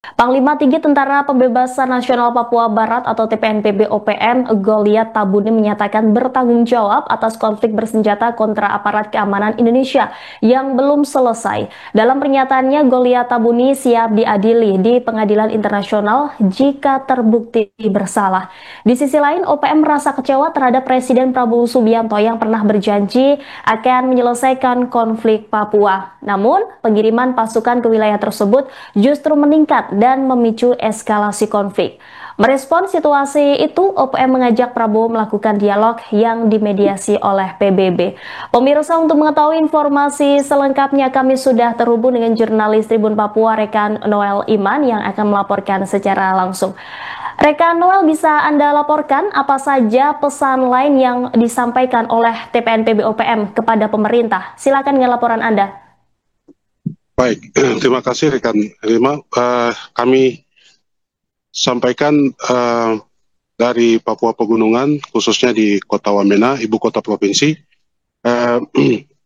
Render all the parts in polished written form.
Panglima Tinggi Tentara Pembebasan Nasional Papua Barat atau TPNPB OPM, Goliat Tabuni menyatakan bertanggung jawab atas konflik bersenjata kontra aparat keamanan Indonesia yang belum selesai. Dalam pernyataannya, Goliat Tabuni siap diadili di pengadilan internasional jika terbukti bersalah. Di sisi lain, OPM merasa kecewa terhadap Presiden Prabowo Subianto yang pernah berjanji akan menyelesaikan konflik Papua. Namun, pengiriman pasukan ke wilayah tersebut justru meningkat dan memicu eskalasi konflik. Merespon situasi itu, OPM mengajak Prabowo melakukan dialog yang dimediasi oleh PBB. Pemirsa, untuk mengetahui informasi selengkapnya, kami sudah terhubung dengan jurnalis Tribun Papua, Rekan Noel Iman, yang akan melaporkan secara langsung. Rekan Noel, bisa Anda laporkan apa saja pesan lain yang disampaikan oleh TPNPB OPM kepada pemerintah? Silakan dengan laporan Anda. Baik, terima kasih rekan Rima. Kami sampaikan dari Papua Pegunungan, khususnya di Kota Wamena, ibu kota provinsi.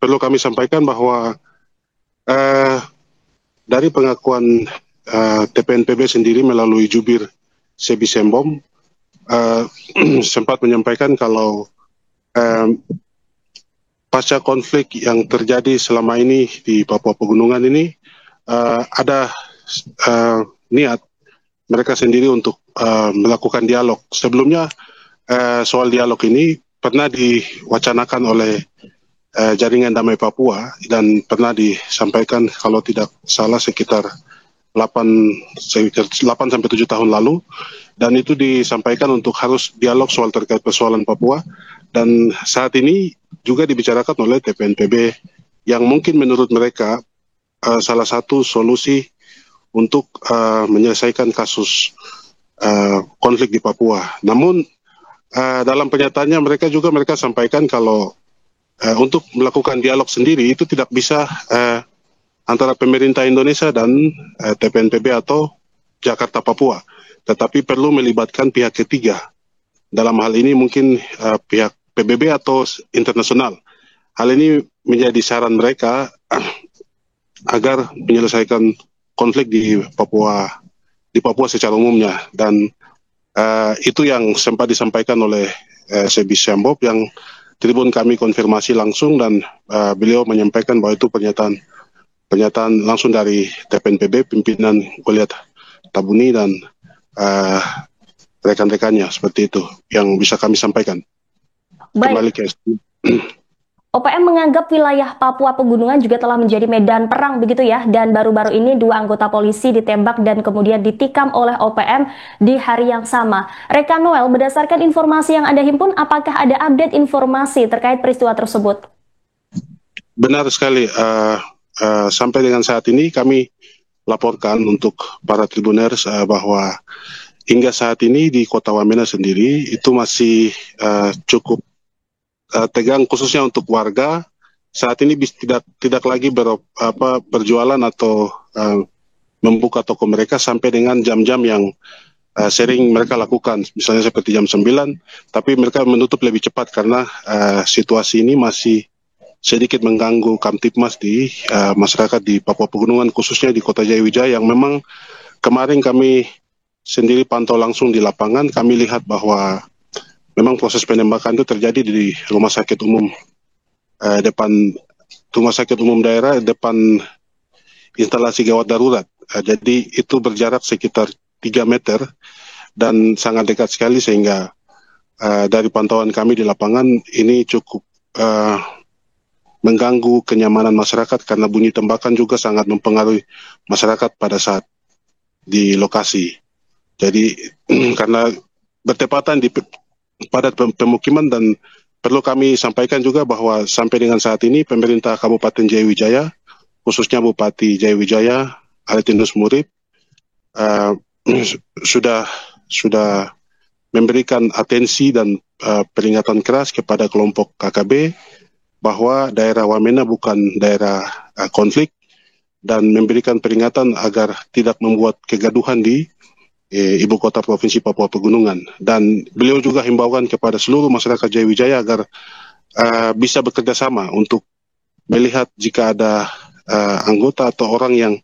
Perlu kami sampaikan bahwa dari pengakuan TPNPB sendiri melalui jubir Sebi Sembom sempat menyampaikan kalau pasca konflik yang terjadi selama ini di Papua Pegunungan ini ada niat mereka sendiri untuk melakukan dialog. Sebelumnya soal dialog ini pernah diwacanakan oleh Jaringan Damai Papua dan pernah disampaikan kalau tidak salah sekitar 8-7 tahun lalu, dan itu disampaikan untuk harus dialog soal terkait persoalan Papua, dan saat ini juga dibicarakan oleh TPNPB yang mungkin menurut mereka salah satu solusi untuk menyelesaikan kasus konflik di Papua. Namun dalam pernyataannya mereka sampaikan kalau untuk melakukan dialog sendiri itu tidak bisa antara pemerintah Indonesia dan TPNPB atau Jakarta Papua, tetapi perlu melibatkan pihak ketiga. Dalam hal ini mungkin pihak PBB atau internasional. Hal ini menjadi saran mereka agar menyelesaikan konflik di Papua secara umumnya, dan itu yang sempat disampaikan oleh Sebi Sembom yang Tribun kami konfirmasi langsung, dan beliau menyampaikan bahwa itu pernyataan langsung dari TPNPB pimpinan Goliat Tabuni dan rekan-rekannya. Seperti itu yang bisa kami sampaikan. Kembali ke OPM menganggap wilayah Papua Pegunungan juga telah menjadi medan perang begitu ya, dan baru-baru ini 2 anggota polisi ditembak dan kemudian ditikam oleh OPM di hari yang sama. Rekan Noel, berdasarkan informasi yang Anda himpun, apakah ada update informasi terkait peristiwa tersebut? Benar sekali, sampai dengan saat ini kami laporkan untuk para tribuners bahwa hingga saat ini di Kota Wamena sendiri itu masih cukup tegang, khususnya untuk warga. Saat ini tidak lagi berjualan atau membuka toko mereka sampai dengan jam-jam yang sering mereka lakukan, misalnya seperti jam 9, tapi mereka menutup lebih cepat karena situasi ini masih sedikit mengganggu Kamtipmas di masyarakat di Papua Pegunungan, khususnya di Kota Jayawijaya, yang memang kemarin kami sendiri pantau langsung di lapangan. Kami lihat bahwa memang proses penembakan itu terjadi di rumah sakit umum depan rumah sakit umum daerah, depan instalasi gawat darurat. Jadi itu berjarak sekitar 3 meter dan sangat dekat sekali, sehingga dari pantauan kami di lapangan ini cukup mengganggu kenyamanan masyarakat karena bunyi tembakan juga sangat mempengaruhi masyarakat pada saat di lokasi. Jadi karena bertepatan di padat pemukiman, dan perlu kami sampaikan juga bahwa sampai dengan saat ini pemerintah Kabupaten Jayawijaya, khususnya Bupati Jayawijaya Aretinus Murib, sudah memberikan atensi dan peringatan keras kepada kelompok KKB bahwa daerah Wamena bukan daerah konflik, dan memberikan peringatan agar tidak membuat kegaduhan di ibu kota provinsi Papua Pegunungan. Dan beliau juga himbaukan kepada seluruh masyarakat Jayawijaya agar bisa bekerja sama untuk melihat jika ada anggota atau orang yang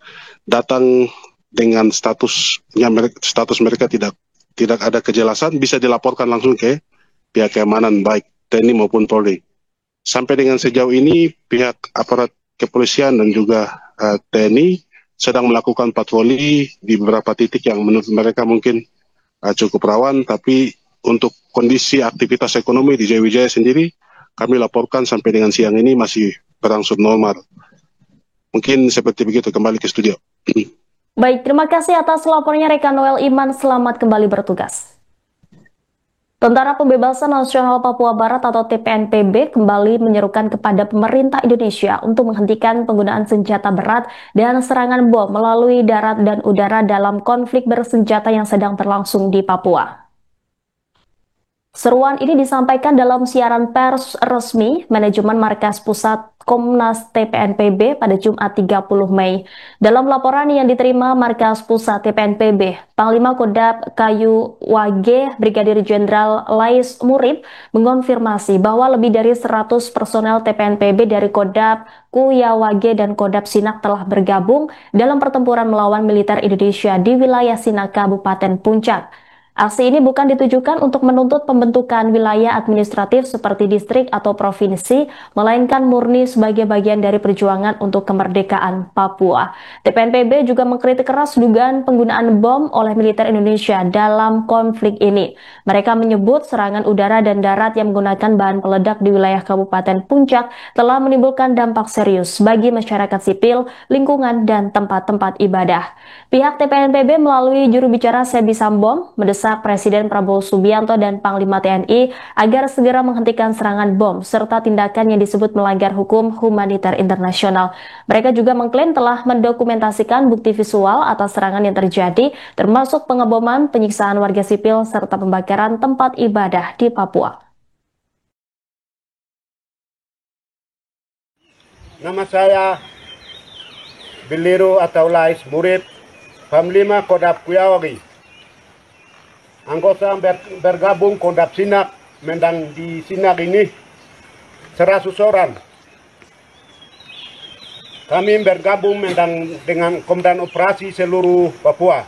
datang dengan status mereka tidak ada kejelasan, bisa dilaporkan langsung ke pihak keamanan baik TNI maupun Polri. Sampai dengan sejauh ini pihak aparat kepolisian dan juga TNI sedang melakukan patroli di beberapa titik yang menurut mereka mungkin cukup rawan, tapi untuk kondisi aktivitas ekonomi di Jayawijaya sendiri kami laporkan sampai dengan siang ini masih berangsur normal. Mungkin seperti begitu, kembali ke studio. Baik, terima kasih atas laporannya rekan Noel Iman, selamat kembali bertugas. Tentara Pembebasan Nasional Papua Barat atau TPNPB kembali menyerukan kepada pemerintah Indonesia untuk menghentikan penggunaan senjata berat dan serangan bom melalui darat dan udara dalam konflik bersenjata yang sedang berlangsung di Papua. Seruan ini disampaikan dalam siaran pers resmi Manajemen Markas Pusat Komnas TPNPB pada Jumat 30 Mei. Dalam laporan yang diterima Markas Pusat TPNPB, Panglima Kodam Kayu Wage Brigadir Jenderal Lais Murib mengonfirmasi bahwa lebih dari 100 personel TPNPB dari Kodam Kuyawage dan Kodam Sinak telah bergabung dalam pertempuran melawan militer Indonesia di wilayah Sinak, Kabupaten Puncak. Aksi ini bukan ditujukan untuk menuntut pembentukan wilayah administratif seperti distrik atau provinsi, melainkan murni sebagai bagian dari perjuangan untuk kemerdekaan Papua. TPNPB juga mengkritik keras dugaan penggunaan bom oleh militer Indonesia dalam konflik ini. Mereka menyebut serangan udara dan darat yang menggunakan bahan peledak di wilayah Kabupaten Puncak telah menimbulkan dampak serius bagi masyarakat sipil, lingkungan, dan tempat-tempat ibadah. Pihak TPNPB melalui juru bicara Sebi Sambom mendesak Presiden Prabowo Subianto dan Panglima TNI agar segera menghentikan serangan bom serta tindakan yang disebut melanggar hukum humaniter internasional. Mereka juga mengklaim telah mendokumentasikan bukti visual atas serangan yang terjadi, termasuk pengeboman, penyiksaan warga sipil, serta pembakaran tempat ibadah di Papua. Nama saya Biliru atau Lais Murib, Panglima Kodam Kuyawage. Anggota bergabung Kodam Sinak, Mendang di Sinak ini 100 orang. Kami bergabung Mendang dengan Komandan Operasi seluruh Papua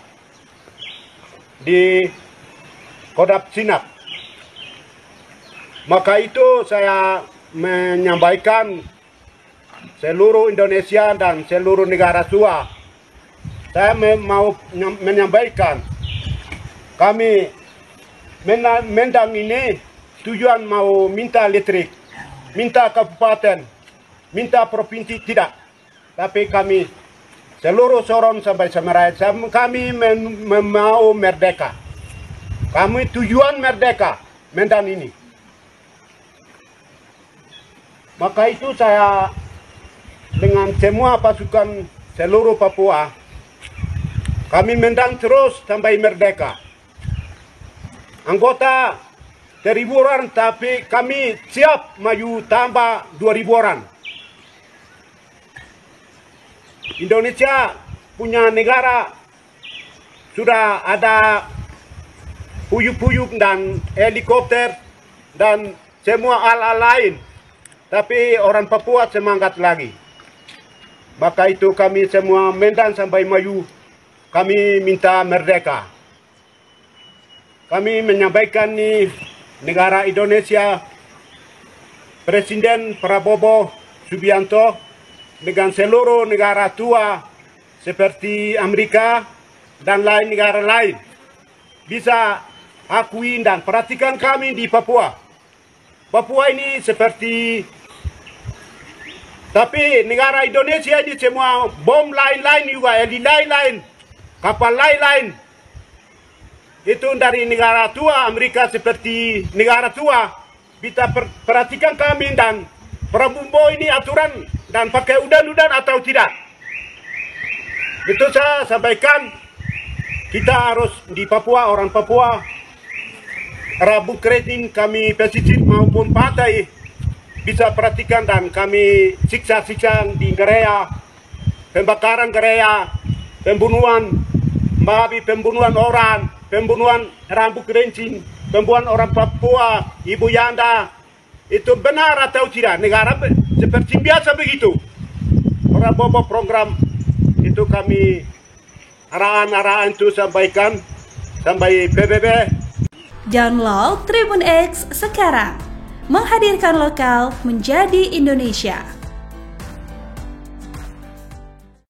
di Kodam Sinak. Maka itu saya menyampaikan seluruh Indonesia dan seluruh negara tua. Saya mau menyampaikan kami Mendang ini tujuan mau minta listrik, minta kabupaten, minta provinsi tidak. Tapi kami seluruh Sorong sampai Samarai, kami mau merdeka. Kami tujuan merdeka Mendang ini. Maka itu saya dengan semua pasukan seluruh Papua, kami Mendang terus sampai merdeka. Anggota 1.000 orang, tapi kami siap maju tambah 2.000 orang. Indonesia punya negara sudah ada puyuk-puyuk dan helikopter dan semua alat lain. Tapi orang Papua semangat lagi. Maka itu kami semua Mendang sampai maju, kami minta merdeka. Kami menyampaikan nih negara Indonesia, Presiden Prabowo Subianto dengan seluruh negara tua seperti Amerika dan lain negara lain bisa akui dan perhatikan kami di Papua. Papua ini seperti, tapi negara Indonesia ini semua bom lain-lain juga, lain-lain, kapal lain-lain. Itu dari negara tua, Amerika seperti negara tua. Kita perhatikan kami dan Prabowo ini aturan dan pakai udan-udan atau tidak. Itu saya sampaikan, kita harus di Papua, orang Papua, Rabu Kredin kami pesisir maupun pantai bisa perhatikan dan kami siksa-siksa di gereja, pembakaran gereja, pembunuhan, babi, pembunuhan orang, pembunuhan rambut kerincing, pembunuhan orang Papua, ibu Yanda, itu benar atau tidak? Negara seperti biasa begitu. Prabowo program itu kami arahan-arahan itu sampaikan sampai PBB. Download Tribun X sekarang, menghadirkan lokal menjadi Indonesia.